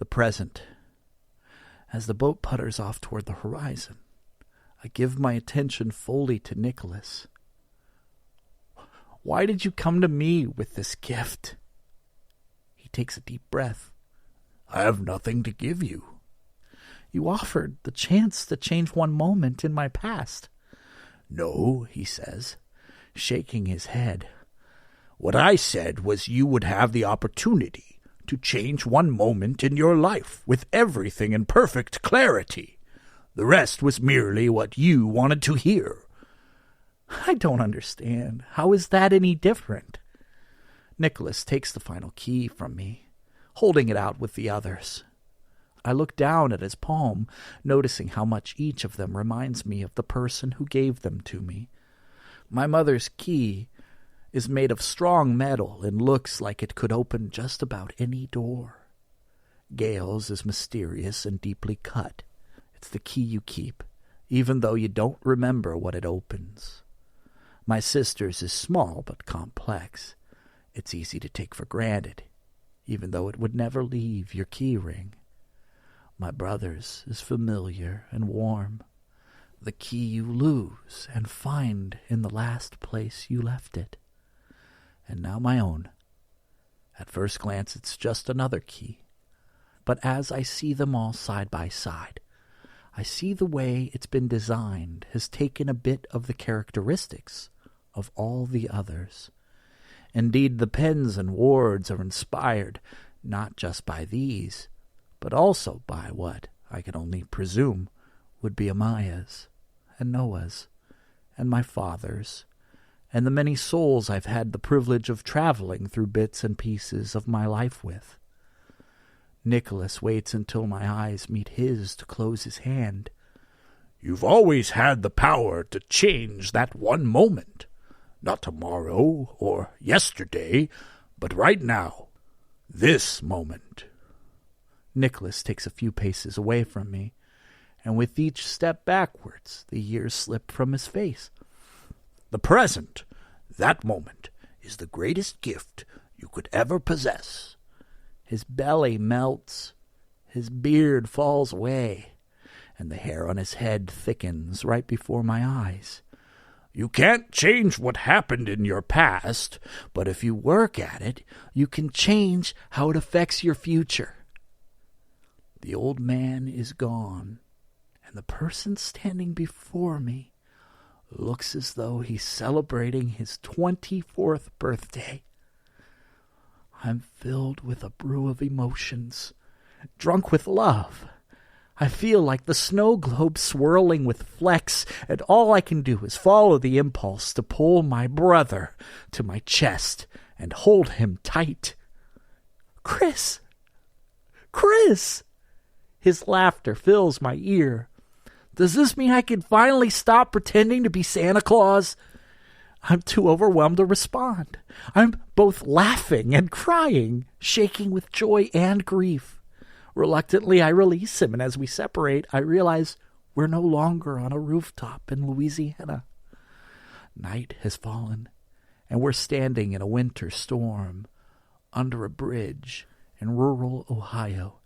The present. As the boat putters off toward the horizon, I give my attention fully to Nicholas. Why did you come to me with this gift? He takes a deep breath. I have nothing to give you. You offered the chance to change one moment in my past. No, he says, shaking his head. What I said was you would have the opportunity to change one moment in your life with everything in perfect clarity. The rest was merely what you wanted to hear. I don't understand. How is that any different? Nicholas takes the final key from me, holding it out with the others. I look down at his palm, noticing how much each of them reminds me of the person who gave them to me. My mother's key is made of strong metal and looks like it could open just about any door. Gail's is mysterious and deeply cut. It's the key you keep, even though you don't remember what it opens. My sister's is small but complex. It's easy to take for granted, even though it would never leave your key ring. My brother's is familiar and warm, the key you lose and find in the last place you left it. And now my own. At first glance, it's just another key. But as I see them all side by side, I see the way it's been designed has taken a bit of the characteristics of all the others. Indeed, the pens and wards are inspired not just by these, but also by what, I can only presume, would be Amaya's, and Noah's, and my father's, and the many souls I've had the privilege of traveling through bits and pieces of my life with. Nicholas waits until my eyes meet his to close his hand. You've always had the power to change that one moment. Not tomorrow or yesterday, but right now. This moment. Nicholas takes a few paces away from me, and with each step backwards, the years slip from his face. The present, that moment, is the greatest gift you could ever possess. His belly melts, his beard falls away, and the hair on his head thickens right before my eyes. You can't change what happened in your past, but if you work at it, you can change how it affects your future. The old man is gone, and the person standing before me looks as though he's celebrating his 24th birthday. I'm filled with a brew of emotions, drunk with love. I feel like the snow globe swirling with flecks, and all I can do is follow the impulse to pull my brother to my chest and hold him tight. Chris! Chris! His laughter fills my ear. Does this mean I can finally stop pretending to be Santa Claus? I'm too overwhelmed to respond. I'm both laughing and crying, shaking with joy and grief. Reluctantly, I release him, and as we separate, I realize we're no longer on a rooftop in Louisiana. Night has fallen, and we're standing in a winter storm under a bridge in rural Ohio.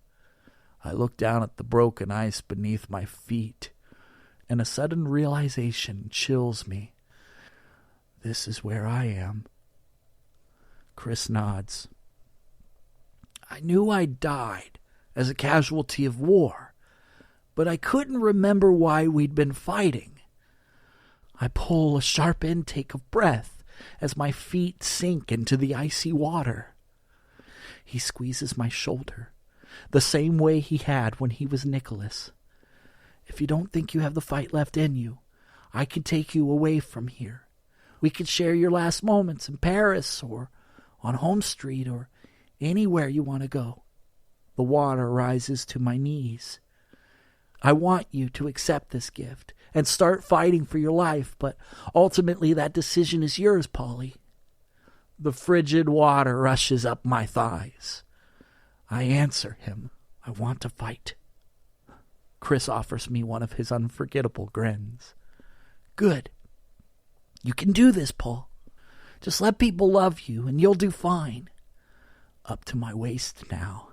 I look down at the broken ice beneath my feet, and a sudden realization chills me. This is where I am. Chris nods. I knew I died as a casualty of war, but I couldn't remember why we'd been fighting. I pull a sharp intake of breath as my feet sink into the icy water. He squeezes my shoulder, the same way he had when he was Nicholas. If you don't think you have the fight left in you, I can take you away from here. We could share your last moments in Paris or on Home Street or anywhere you want to go. The water rises to my knees. I want you to accept this gift and start fighting for your life, but ultimately that decision is yours, Polly. The frigid water rushes up my thighs. I answer him. I want to fight. Chris offers me one of his unforgettable grins. Good. You can do this, Paul. Just let people love you, and you'll do fine. Up to my waist now.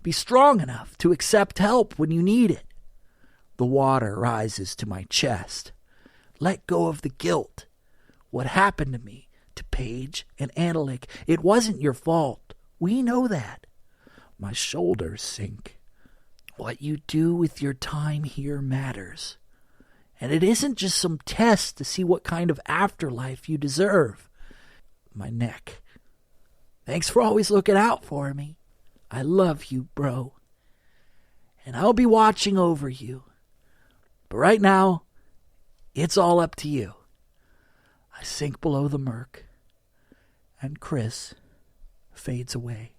Be strong enough to accept help when you need it. The water rises to my chest. Let go of the guilt. What happened to me, to Paige and Antelik, it wasn't your fault. We know that. My shoulders sink. What you do with your time here matters. And it isn't just some test to see what kind of afterlife you deserve. My neck. Thanks for always looking out for me. I love you, bro. And I'll be watching over you. But right now, it's all up to you. I sink below the murk, and Chris fades away.